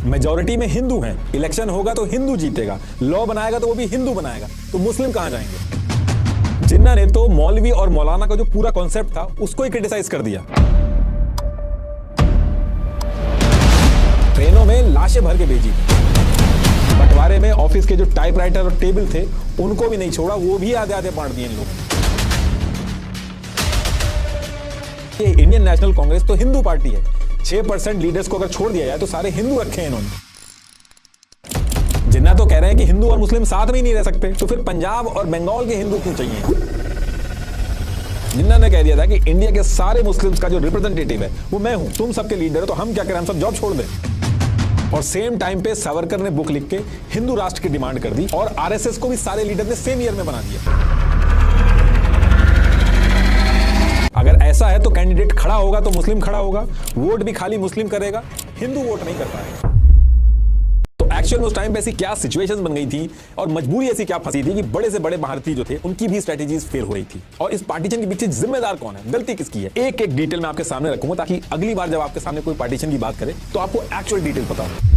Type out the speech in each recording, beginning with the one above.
Majority में हिंदू हैं, election होगा तो हिंदू जीतेगा, लॉ बनाएगा तो वो भी हिंदू बनाएगा, तो मुस्लिम कहां जाएंगे? जिन्ना ने तो मौलवी और मौलाना का जो पूरा कॉन्सेप्ट था उसको ही क्रिटिसाइज कर दिया। ट्रेनों में लाशें भर के भेजी, बंटवारे में ऑफिस के जो टाइपराइटर और टेबल थे उनको भी नहीं छोड़ा, वो भी आधे आधे बांट दिए इन लोगों ने। ये इंडियन नेशनल कांग्रेस तो हिंदू पार्टी है, 6% लीडर्स को अगर छोड़ दिया जाए तो सारे हिंदू रखे हैं इन्होंने। जिन्ना तो कह रहे हैं कि हिंदू और मुस्लिम साथ में ही नहीं रह सकते, तो फिर पंजाब और बंगाल के हिंदू क्यों चाहिए? जिन्ना ने कह दिया था कि इंडिया के सारे मुस्लिम्स का जो रिप्रेजेंटेटिव है वो मैं हूं, तुम सबके लीडर हो, तो हम क्या करें, हम सब जॉब छोड़ दें। और सेम टाइम पे सावरकर ने बुक लिख के हिंदू राष्ट्र की डिमांड कर दी और आरएसएस को भी सारे लीडर ने सेम ईयर में बना दिया। अगर ऐसा है तो कैंडिडेट खड़ा होगा तो मुस्लिम खड़ा होगा, वोट भी खाली मुस्लिम करेगा, हिंदू वोट नहीं कर पाएगा। तो एक्चुअल में उस टाइम पे ऐसी क्या सिचुएशंस बन गई थी और मजबूरी ऐसी क्या फंसी थी कि बड़े से बड़े भारतीय जो थे उनकी भी स्ट्रेटेजीज फेल हो रही थी। और इस पार्टीशन के पीछे जिम्मेदार कौन है, गलती किसकी है, एक एक डिटेल मैं आपके सामने रखूंगा ताकि अगली बार जब आपके सामने कोई पार्टीशन की बात करे तो आपको एक्चुअल डिटेल पता हो।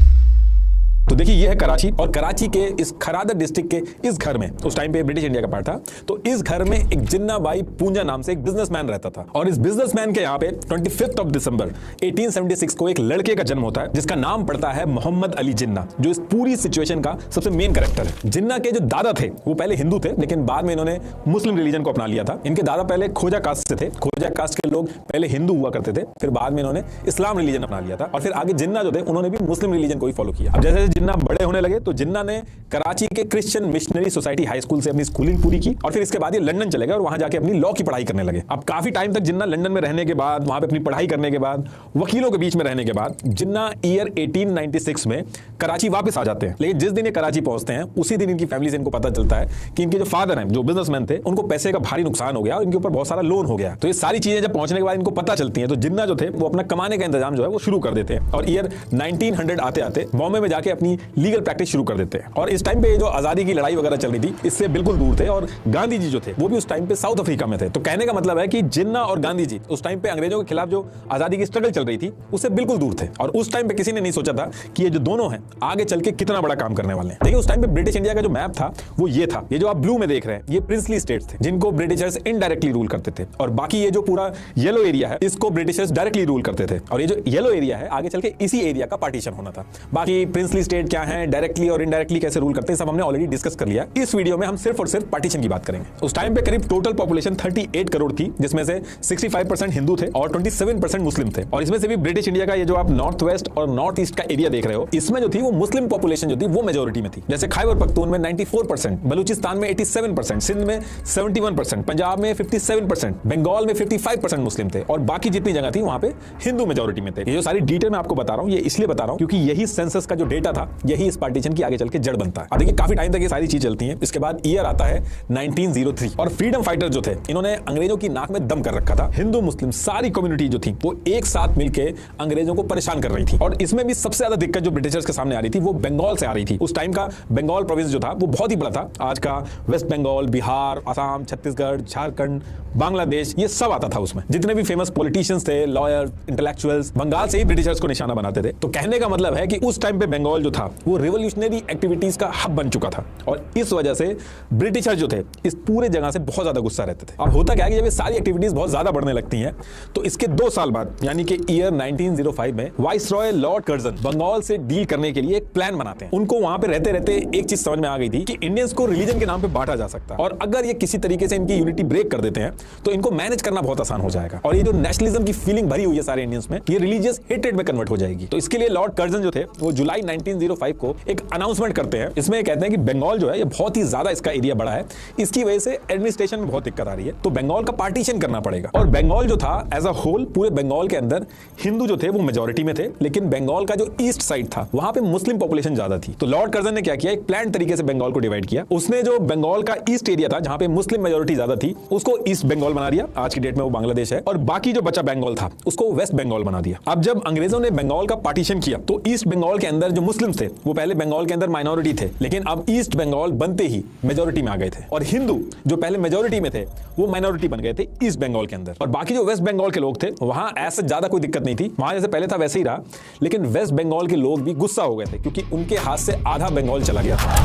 तो देखिए ये है कराची, और कराची के इस खरादर डिस्ट्रिक्ट के इस घर में उस टाइम पे ब्रिटिश इंडिया का पार्ट था, तो इस घर में एक जिन्ना बाई पूंजा नाम से एक बिजनेसमैन रहता था। और इस बिजनेसमैन के यहाँ पे 25 दिसंबर 1876 को एक लड़के का जन्म होता है जिसका नाम पड़ता है मोहम्मद अली जिन्ना, जो इस पूरी सिचुएशन का सबसे मेन कैरेक्टर है। जिन्ना के जो दादा थे वो पहले हिंदू थे, लेकिन बाद में इन्होंने मुस्लिम रिलीजन को अपना लिया था। इनके दादा पहले खोजा कास्ट से थे, खोजा कास्ट के लोग पहले हिंदू हुआ करते थे, फिर बाद में इन्होंने इस्लाम रिलीजन अपना लिया था, और फिर आगे जिन्ना जो थे उन्होंने भी मुस्लिम रिलीजन को ही फॉलो किया। अब जैसे जिन्ना बड़े होने लगे तो जिन्ना ने कराची के Christian missionary society high school से अपनी स्कूलिंग पूरी की, और फिर इसके बाद ये लंदन चले गए और वहां जाके अपनी लॉ की पढ़ाई करने लगे। अब काफी टाइम तक जिन्ना लंदन में रहने के बाद, वहां पे अपनी पढ़ाई करने के बाद, वकीलों के बीच में रहने के बाद जिन्ना ईयर 1896 में कराची वापस आ जाते हैं। लेकिन जिस दिन ये कराची पहुंचते हैं उसी दिन इनकी फैमिली से इनको पता चलता है कि इनके जो फादर हैं, जो बिजनेसमैन थे, उनको पैसे का भारी नुकसान हो गया और इनके ऊपर बहुत सारा लोन हो गया। तो ये सारी चीजें जब पहुंचने के बाद इनको पता चलती हैं तो जिन्ना जो थे वो अपना कमाने का इंतजाम जो है वो शुरू कर देते हैं, और ईयर 1900 आते आते बॉम्बे में जाके अपनी लीगल प्रैक्टिस शुरू कर देते हैं। और इस टाइम पे जो आजादी की लड़ाई वगैरह चल रही थी इससे बिल्कुल दूर थे, और गांधी जी जो थे वो भी उस टाइम पे साउथ अफ्रीका में थे। तो कहने का मतलब है कि जिन्ना और गांधी जी उस टाइम पे अंग्रेजों के खिलाफ जो आजादी की स्ट्रगल चल रही थी उससे बिल्कुल दूर थे, और उस टाइम पे किसी ने नहीं सोचा था कि ये जो दोनों हैं आगे चल के कितना बड़ा काम करने वाले हैं। देखिए उस टाइम पे ब्रिटिश इंडिया का जो मैप था वो ये था, ये जो आप ब्लू में देख रहे हैं ये प्रिंसली स्टेट्स थे जिनको ब्रिटिशर्स इनडायरेक्टली रूल करते थे, और बाकी ये जो पूरा येलो एरिया है इसको ब्रिटिशर्स डायरेक्टली रूल करते थे, और ये जो येलो एरिया है आगे चल के इसी एरिया का पार्टीशन होना था। बाकी प्रिंसली स्टेट क्या है, डायरेक्टली और इनडायरेक्टली कैसे रूल करते हैं, सब हमने ऑलरेडी डिस्कस कर लिया। इस वीडियो में हम सिर्फ और सिर्फ पार्टीशन की बात करेंगे। उस टाइम पे करीब टोटल पॉपुलेशन 38 करोड़ थी, जिसमें से 65% हिंदू थे और 27% मुस्लिम थे। और इसमें से भी ब्रिटिश इंडिया का ये जो आप नॉर्थ वेस्ट और नॉर्थ ईस्ट का एरिया देख रहे हो, इसमें जो थी वो मुस्लिम पॉपुलेशन जो थी वो मेजोरिटी में थी। जैसे खैबर पख्तून में 94%, बलूचिस्तान में 87%, सिंध में 71%, पंजाब में 57%, बंगाल में 55% मुस्लिम थे, और बाकी जितनी जगह थी वहां पे हिंदू मेजोरिटी में थे। ये जो सारी डिटेल मैं आपको बता रहा हूं ये इसलिए बता रहा हूं क्योंकि यही सेंसस का जो डेटा था यही इस पार्टीशन की आगे चल के जड़ बनता है। अब देखिए काफी टाइम तक ये सारी चीज चलती है। इसके बाद ईयर आता है 1903, और फ्रीडम फाइटर जो थे इन्होंने अंग्रेजों की नाक में दम कर रखा था। हिंदू मुस्लिम सारी कम्युनिटी जो थी वो एक साथ मिलकर अंग्रेजों को परेशान कर रही थी, और इसमें भी सबसे ज्यादा दिक्कत जो ब्रिटिशर्स के सामने आ रही थी वो बंगाल से आ रही थी। उस टाइम का बंगाल प्रोविंस जो था वो बहुत ही बड़ा था, आज का वेस्ट बंगाल, बिहार, असम, छत्तीसगढ़, झारखंड, बांग्लादेश, ये सब आता था उसमें। जितने भी फेमस पॉलिटिशियंस थे, लॉयर, इंटेलेक्चुअल्स, बंगाल से ही ब्रिटिशर्स को निशाना बनाते थे। तो कहने का मतलब है कि उस टाइम पे बंगाल जो था वो रिवोल्यूशनरी एक्टिविटीज का हब बन चुका था, और इस वजह से ब्रिटिशर जो थे इस पूरे जगह से बहुत ज्यादा गुस्सा रहते थे। अब होता क्या है कि जब ये सारी एक्टिविटीज बहुत ज्यादा बढ़ने लगती हैं तो इसके 2 साल बाद यानी कि ईयर 1905 में वाइसरॉय लॉर्ड कर्जन बंगाल से डील करने के लिए एक प्लान बनाते हैं। उनको वहां पे रहते रहते एक चीज समझ में आ गई थी कि इंडियंस को रिलीजन के नाम पे बांटा जा सकता है, और अगर ये किसी तरीके से इनकी यूनिटी ब्रेक कर देते हैं तो इनको मैनेज करना बहुत आसान हो जाएगा, और ये जो नेशनलिज्म की फीलिंग भरी हुई है सारे इंडियंस में ये रिलीजियस हेट्रेड में कन्वर्ट हो जाएगी। तो इसके लिए लॉर्ड कर्जन जो थे वो जुलाई 1905 को एक अनाउंसमेंट करते हैं। इसमें कहते हैं कि बंगाल जो है ये बहुत ही ज्यादा इसका एरिया बड़ा है, इसकी वजह से एडमिनिस्ट्रेशन में बहुत दिक्कत आ रही है, तो बंगाल का पार्टीशन करना पड़ेगा। और बंगाल जो था एज अ होल पूरे बंगाल के अंदर हिंदू जो थे वो मेजोरिटी में थे, लेकिन बंगाल का जो ईस्ट साइड था वहां पे मुस्लिम पॉपुलेशन ज्यादा थी। तो लॉर्ड कर्जन ने क्या किया, एक प्लान तरीके से बंगाल को डिवाइड किया। उसने जो बंगाल का ईस्ट एरिया था जहां पे मुस्लिम मेजोरिटी ज्यादा थी उसको ईस्ट बंगाल बना दिया, आज की डेट में वो बांग्लादेश है, और बाकी जो बचा बंगाल था उसको वेस्ट बंगाल बना दिया। अब जब अंग्रेजों ने बंगाल का पार्टीशन किया तो ईस्ट बंगाल के अंदर जो मुस्लिम थे थे वो पहले बंगाल के अंदर माइनॉरिटी थे, लेकिन अब ईस्ट बंगाल बनते ही मेजोरिटी में आ गए थे, और हिंदू जो पहले मेजोरिटी में थे वो माइनॉरिटी बन गए थे ईस्ट बंगाल के अंदर। और बाकी जो वेस्ट बंगाल के लोग थे वहां ऐसे ज्यादा कोई दिक्कत नहीं थी, वहां जैसे पहले था वैसे ही रहा, लेकिन वेस्ट बंगाल के लोग भी गुस्सा हो गए थे क्योंकि उनके हाथ से आधा बंगाल चला गया था।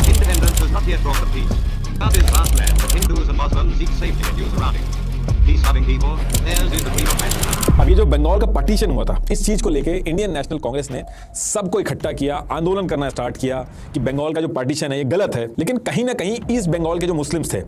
अब ये जो बंगाल का पार्टीशन हुआ था, इस चीज को लेके इंडियन नेशनल कांग्रेस ने सबको इकट्ठा किया, आंदोलन करना स्टार्ट किया कि बंगाल का जो पार्टीशन है ये गलत है। लेकिन कहीं ना कहीं ईस्ट बंगाल के जो मुस्लिम्स थे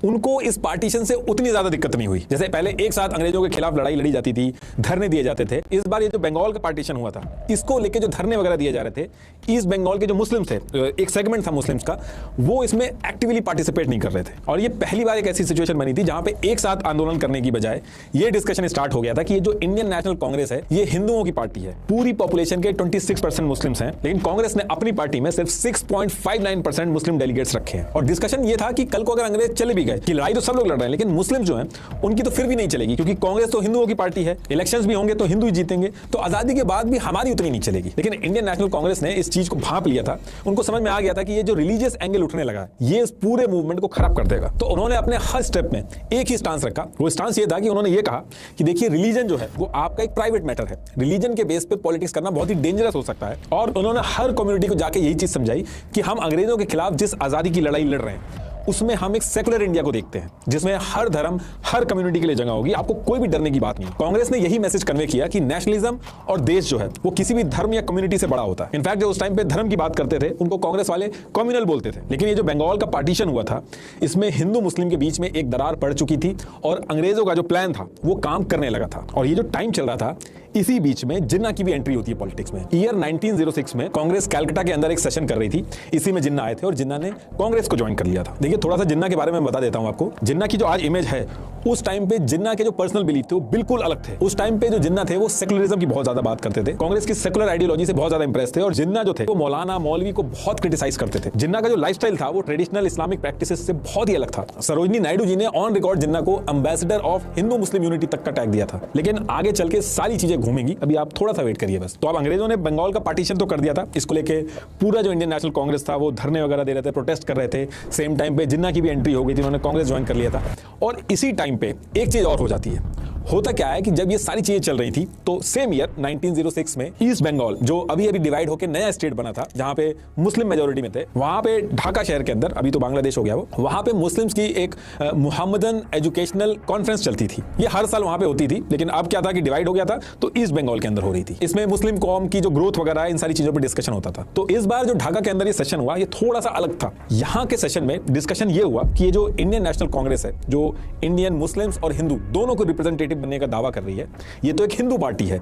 उनको इस पार्टीशन से उतनी ज्यादा दिक्कत नहीं हुई। जैसे पहले एक साथ अंग्रेजों के खिलाफ लड़ाई लड़ी जाती थी, धरने दिए जाते थे, इस बार ये जो बंगाल का पार्टीशन हुआ था इसको लेके जो धरने वगैरह दिए जा रहे थे, ईस्ट बंगाल के जो मुस्लिम्स थे, एक सेगमेंट था मुस्लिम्स का, वो इसमें एक्टिवली पार्टिसिपेट नहीं कर रहे थे। और ये पहली बार एक ऐसी सिचुएशन बनी थी जहां पे एक साथ आंदोलन करने की बजाय ये डिस्कशन स्टार्ट हो गया था कि ये जो इंडियन नेशनल कांग्रेस है ये हिंदुओं की पार्टी है। पूरी पॉपुलेशन के 26% मुस्लिम्स हैं, लेकिन कांग्रेस ने अपनी पार्टी में सिर्फ 6.59% मुस्लिम डेलीगेट्स रखे हैं। और डिस्कशन ये था कि कल को अगर अंग्रेज चले भी गए, कि लड़ाई तो सब लोग लड़ रहे हैं, लेकिन मुस्लिम जो हैं उनकी तो फिर भी नहीं चलेगी, क्योंकि कांग्रेस तो हिंदुओं की पार्टी है, इलेक्शंस भी होंगे तो हिंदू ही जीतेंगे, तो आजादी के बाद भी हमारी उतनी नहीं चलेगी। लेकिन इंडियन नेशनल कांग्रेस ने इस चीज को भांप लिया था, उनको समझ में आ गया था कि ये जो रिलीजियस एंगल उठने लगा ये इस पूरे मूवमेंट को खराब कर देगा। तो उन्होंने अपने हर स्टेप में एक ही स्टांस रखा। वो स्टांस ये था कि उन्होंने ये कहा कि देखिए रिलीजन जो है वो आपका एक प्राइवेट मैटर है, रिलीजन के बेस पे पॉलिटिक्स करना बहुत ही डेंजरस हो सकता है। और उन्होंने हर कम्युनिटी को जाके यही चीज समझाई कि हम अंग्रेजों के खिलाफ जिस आजादी की लड़ाई लड़ रहे हैं उसमें हम एक सेकुलर इंडिया को देखते हैं, जिसमें हर धर्म हर कम्युनिटी के लिए जगह होगी, आपको कोई भी डरने की बात नहीं। कांग्रेस ने यही मैसेज कन्वे किया कि नेशनलिज्म और देश जो है वो किसी भी धर्म या कम्युनिटी से बड़ा होता है। इनफैक्ट जो उस टाइम पे धर्म की बात करते थे उनको कांग्रेस वाले कम्युनल बोलते थे। लेकिन ये जो बंगाल का पार्टीशन हुआ था इसमें हिंदू मुस्लिम के बीच में एक दरार पड़ चुकी थी और अंग्रेजों का जो प्लान था वो काम करने लगा था। और ये जो टाइम चल रहा था इसी बीच में जिन्ना की भी एंट्री होती है पॉलिटिक्स में। ईयर 1906 में कांग्रेस कलकत्ता के अंदर एक सेशन कर रही थी, इसी में जिन्ना आए थे और जिन्ना ने कांग्रेस को ज्वाइन कर लिया था। देखिए थोड़ा सा जिन्ना के बारे में बता देता हूं आपको। जिन्ना की जो आज इमेज है, उस टाइम पे जिन्ना के जो पर्सनल बिलीफ थे वो बिल्कुल अलग थे। उस टाइम पे जो जिन्ना थे वो सेकुलरिज्म की बहुत ज्यादा बात करते थे, कांग्रेस की सेकुलर आइडियोलॉजी से बहुत ज्यादा इंप्रेस थे। और जिन्ना जो थे वो मौलाना मौलवी को बहुत क्रिटिसाइज करते थे। जिन्ना का जो लाइफस्टाइल था वो ट्रेडिशनल इस्लामिक प्रैक्टिसेस से बहुत ही अलग था। सरोजनी नायडू जी ने ऑन रिकॉर्ड जिन्ना को ambassador of Hindu Muslim unity तक का टैग दिया था। लेकिन आगे चल के सारी चीजें घूमेंगी, अभी आप थोड़ा सा वेट करिए बस। तो अब अंग्रेजों ने बंगाल का पार्टीशन तो कर दिया था, इसको लेके पूरा जो इंडियन नेशनल कांग्रेस था वो धरने वगैरह दे रहे थे, प्रोटेस्ट कर रहे थे। सेम टाइम पे जिन्ना की भी एंट्री हो गई थी, उन्होंने कांग्रेस ज्वाइन कर लिया था। और इसी टाइम पे एक चीज और हो जाती है। होता क्या है कि जब ये सारी चीजें चल रही थी तो सेम ईयर 1906 में ईस्ट बंगाल जो अभी अभी डिवाइड होकर नया स्टेट बना था, जहां पे मुस्लिम मेजोरिटी में थे, वहां पे ढाका शहर के अंदर, अभी तो बांग्लादेश हो गया वो, वहां पे मुस्लिम्स की एक मुहम्मदन एजुकेशनल कॉन्फ्रेंस चलती थी। ये हर साल वहां पे होती थी, लेकिन अब क्या था कि डिवाइड हो गया था तो ईस्ट बंगाल के अंदर हो रही थी। इसमें मुस्लिम कौम की जो ग्रोथ वगैरह इन सारी चीजों पर डिस्कशन होता था। तो इस बार जो ढाका के अंदर ये सेशन हुआ ये थोड़ा सा अलग था। यहाँ के सेशन में डिस्कशन ये हुआ कि ये जो इंडियन नेशनल कांग्रेस है, जो इंडियन मुस्लिम्स और हिंदू दोनों को रिप्रेजेंटेटिव बनने का दावा कर रही है, ये तो एक हिंदू पार्टी है,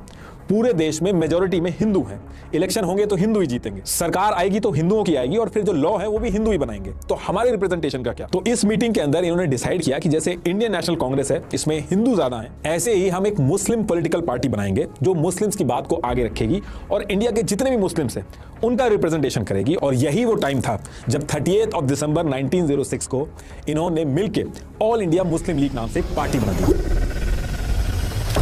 पूरे देश में मेजॉरिटी में हिंदू हैं, इलेक्शन होंगे तो हिंदू ही जीतेंगे, सरकार आएगी तो हिंदुओं की आएगी और फिर जो लॉ है वो भी हिंदू ही बनाएंगे, तो हमारे रिप्रेजेंटेशन का क्या। तो इस मीटिंग के अंदर इन्होंने डिसाइड किया कि जैसे इंडियन नेशनल कांग्रेस है इसमें हिंदू ज्यादा हैं, ऐसे ही हम एक मुस्लिम पॉलिटिकल पार्टी बनाएंगे जो मुस्लिम्स की बात को आगे रखेगी और इंडिया के जितने भी मुस्लिम्स हैं उनका रिप्रेजेंटेशन करेगी। और यही वो टाइम था जब 30 दिसंबर 1906 को इन्होंने मिलकर ऑल इंडिया मुस्लिम लीग नाम से एक पार्टी बना दी।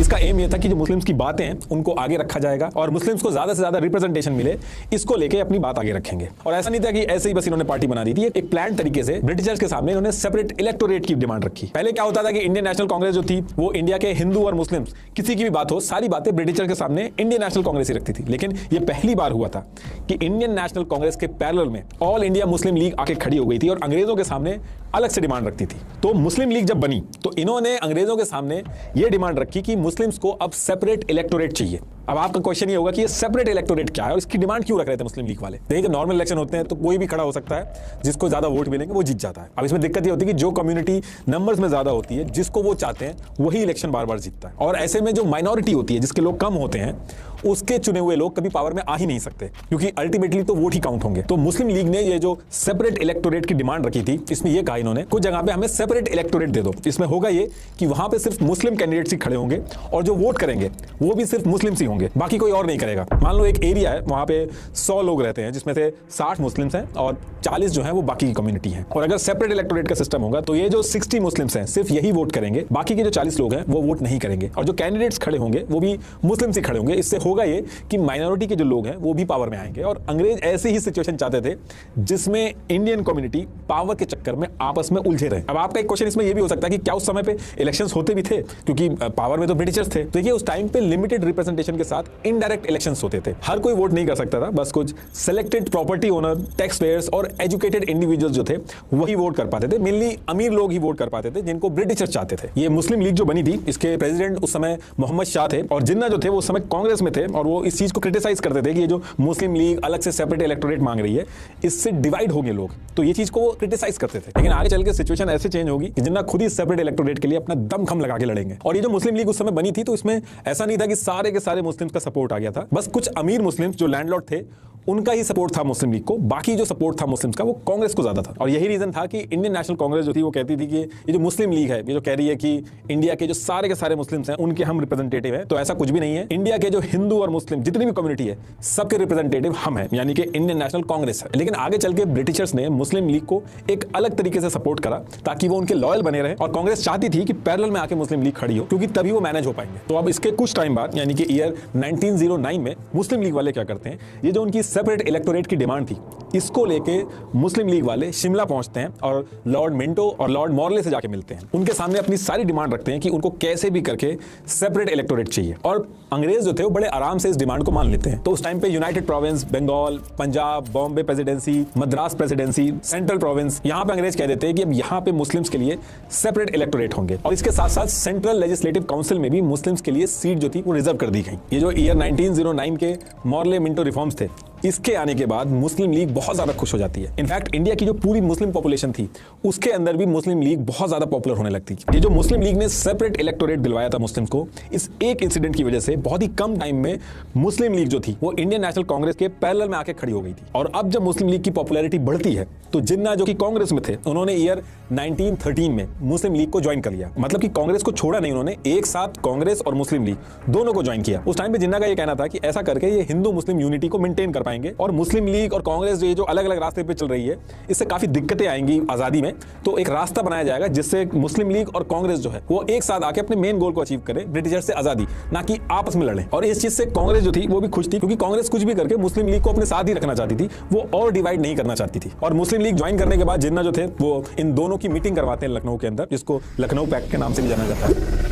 इसका एम यह था कि जो मुस्लिम्स की बातें हैं उनको आगे रखा जाएगा और मुस्लिम्स को ज्यादा से ज्यादा रिप्रेजेंटेशन मिले, इसको लेके अपनी बात आगे रखेंगे। और ऐसा नहीं था कि ऐसे ही बस इन्होंने पार्टी बना दी थी, एक प्लान तरीके से ब्रिटिशर्स के सामने इन्होंने सेपरेट इलेक्टोरेट की डिमांड रखी। पहले क्या होता था कि इंडियन नेशनल कांग्रेस जो थी वो इंडिया के हिंदू और मुस्लिम्स किसी की भी बात हो, सारी बातें ब्रिटिशर के सामने इंडियन नेशनल कांग्रेस ही रखती थी। लेकिन ये पहली बार हुआ था कि इंडियन नेशनल कांग्रेस के पैरेलल में ऑल इंडिया मुस्लिम लीग आके खड़ी हो गई थी और अंग्रेजों के सामने अलग से डिमांड रखती थी। तो मुस्लिम लीग जब बनी तो इन्होंने अंग्रेजों के सामने ये डिमांड रखी कि मुस्लिम्स को अब सेपरेट इलेक्टोरेट चाहिए। अब आपका क्वेश्चन ये होगा कि ये सेपरेट इलेक्टोरेट क्या है और इसकी डिमांड क्यों रख रहे थे मुस्लिम लीग वाले। देखिए जब नॉर्मल इलेक्शन होते हैं तो कोई भी खड़ा हो सकता है, जिसको ज्यादा वोट मिलेंगे वो जीत जाता है। अब इसमें दिक्कत ये होती है कि जो कम्युनिटी नंबर्स में ज्यादा होती है, जिसको वो चाहते हैं वही इलेक्शन बार बार जीतता है। और ऐसे में जो माइनॉरिटी होती है, जिसके लोग कम होते हैं, उसके चुने हुए लोग कभी पावर में आ ही नहीं सकते, क्योंकि अल्टीमेटली तो वोट ही काउंट होंगे। तो मुस्लिम लीग ने ये जो सेपरेट इलेक्टोरेट की डिमांड रखी थी, इसमें ये कहा इन्होंने कुछ जगह पे हमें सेपरेट इलेक्टोरेट दे दो। इसमें होगा ये कि वहां पे सिर्फ मुस्लिम कैंडिडेट्स ही खड़े होंगे और जो वोट करेंगे वो भी सिर्फ मुस्लिम्स ही होंगे। होंगे, बाकी कोई और नहीं करेगा। मान लो एक एरिया है, वहां पे 100 लोग रहते हैं, जिसमें से 60 मुस्लिम्स हैं और 40 जो है वो बाकी की कम्युनिटी है। और अगर सेपरेट इलेक्टोरेट का सिस्टम होगा तो ये जो 60 मुस्लिम्स हैं सिर्फ यही वोट करेंगे, बाकी के जो 40 लोग हैं वो वोट नहीं करेंगे। और जो कैंडिडेट्स खड़े होंगे वो भी मुस्लिम से खड़े होंगे। इससे होगा ये कि माइनॉरिटी के जो लोग हैं वो भी पावर में आएंगे। और अंग्रेज ऐसे ही सिचुएशन चाहते थे जिसमें इंडियन कम्युनिटी पावर के चक्कर में आपस में उलझे रहे। अब आपका एक क्वेश्चन इसमें यह भी हो सकता है कि क्या उस समय पे इलेक्शंस होते भी थे, क्योंकि पावर में तो ब्रिटिशर्स थे। देखिए उस टाइम पे लिमिटेड रिप्रेजेंटेशन के साथ इनडायरेक्ट इलेक्शंस होते थे, हर कोई वोट नहीं कर सकता था, बस कुछ selected property owner, tax payers और एजुकेटेड इंडिविजुअल्स जो थे वही वोट कर पाते थे। मेनली अमीर लोग ही वोट कर पाते थे, जिनको ब्रिटिशर्स चाहते थे। ये मुस्लिम लीग जो बनी थी, इसके प्रेसिडेंट उस समय मोहम्मद शाह थे, और जिन्ना जो थे वो उस समय कांग्रेस में थे, और वो इस चीज को क्रिटिसाइज करते थे कि ये जो मुस्लिम लीग अलग से सेपरेट इलेक्टोरेट मांग रही है, इससे डिवाइड होंगे लोग, तो ये चीज को वो क्रिटिसाइज करते थे। लेकिन आगे चल के सिचुएशन ऐसे चेंज होगी कि जिन्ना खुद ही सेपरेट इलेक्टोरेट के लिए अपना दम खम लगा के लड़ेंगे। और ये जो मुस्लिम लीग उस समय बनी थी, तो इसमें ऐसा नहीं था कि सारे के सारे मुस्लिम्स का सपोर्ट आ गया था, बस कुछ अमीर मुस्लिम्स जो लैंडलॉर्ड थे उनका ही सपोर्ट था मुस्लिम लीग को, बाकी जो सपोर्ट था मुस्लिम्स का वो कांग्रेस को ज्यादा था। और यही रीजन था कि इंडियन नेशनल कांग्रेस जो थी वो कहती थी कि ये जो मुस्लिम लीग है, ये जो कह रही है कि इंडिया के जो सारे के सारे मुस्लिम्स हैं उनके हम रिप्रेजेंटेटिव हैं, तो ऐसा कुछ भी नहीं है। इंडिया के जो हिंदू और मुस्लिम जितनी भी कम्युनिटी है सबके रिप्रेजेंटेटिव हम हैं, यानी कि इंडियन नेशनल कांग्रेस है। लेकिन आगे चल के ब्रिटिशर्स ने मुस्लिम लीग को एक अलग तरीके से सपोर्ट करा ताकि वो उनके लॉयल बने रहे, और कांग्रेस चाहती थी कि पैरेलल में आके मुस्लिम लीग खड़ी हो, क्योंकि तभी वो मैनेज हो पाएंगे। तो अब इसके कुछ टाइम बाद, यानी कि ईयर 1909 में मुस्लिम लीग वाले क्या करते हैं, ये जो उनकी सेपरेट इलेक्टोरेट की डिमांड थी, इसको लेके मुस्लिम लीग वाले शिमला पहुंचते हैं और लॉर्ड मिंटो और लॉर्ड मॉर्ले से जाके मिलते हैं। उनके सामने अपनी सारी डिमांड रखते हैं कि उनको कैसे भी करके सेपरेट इलेक्टोरेट चाहिए, और अंग्रेज जो थे वो बड़े आराम से इस डिमांड को मान लेते हैं। तो उस टाइम पे United province, Bengal, Punjab, Bombay presidency, Madras presidency, central province, यहां पे अंग्रेज कह देते हैं कि अब यहां पे मुस्लिम्स के लिए सेपरेट इलेक्टोरेट होंगे। और इसके साथ साथ सेंट्रल लेजिस्लेटिव काउंसिल में भी मुस्लिम्स के लिए सीट जो थी वो रिजर्व कर दी गई। ये जो ईयर 1909 के मॉर्ले मिंटो रिफॉर्म्स थे, इसके आने के बाद मुस्लिम लीग बहुत ज्यादा खुश हो जाती है। इनफैक्ट इंडिया की जो पूरी मुस्लिम पॉपुलेशन थी उसके अंदर भी मुस्लिम लीग बहुत ज्यादा पॉपुलर होने लगती है। ये जो मुस्लिम लीग ने सेपरेट इलेक्टोरेट दिलवाया था मुस्लिम्स को, इस एक इंसिडेंट की वजह से बहुत ही कम टाइम में मुस्लिम लीग जो थी वो इंडियन नेशनल कांग्रेस के पैरेलल में आके खड़ी हो गई थी। और अब जब मुस्लिम लीग की पॉपुलैरिटी बढ़ती है तो जिन्ना जो कि कांग्रेस में थे, उन्होंने ईयर 1913 में मुस्लिम लीग को ज्वाइन कर लिया। मतलब कि कांग्रेस को छोड़ा नहीं, उन्होंने एक साथ कांग्रेस और मुस्लिम लीग दोनों को ज्वाइन किया। उस टाइम पे जिन्ना का ये कहना था कि ऐसा करके ये हिंदू मुस्लिम यूनिटी को मेंटेन कर पाएंगे, और मुस्लिम लीग और कांग्रेस जो अलग अलग रास्ते पे चल रही है, इससे काफी दिक्कतें आएंगी आजादी में। तो एक रास्ता बनाया जाएगा जिससे मुस्लिम लीग और कांग्रेस जो है वो एक साथ आके अपने मेन गोल को अचीव करे, ब्रिटिशर से आजादी, ना कि आपस में लड़े। और इस चीज से कांग्रेस जो थी वो भी खुश थी, क्योंकि कांग्रेस कुछ भी करके मुस्लिम लीग को अपने साथ ही रखना चाहती थी, वो और डिवाइड नहीं करना चाहती थी। और मुस्लिम लीग ज्वाइन करने के बाद जिन्ना जो थे वो इन दोनों की मीटिंग करवाते हैं लखनऊ के अंदर, जिसको लखनऊ पैक्ट के नाम से भी जाना जाता है।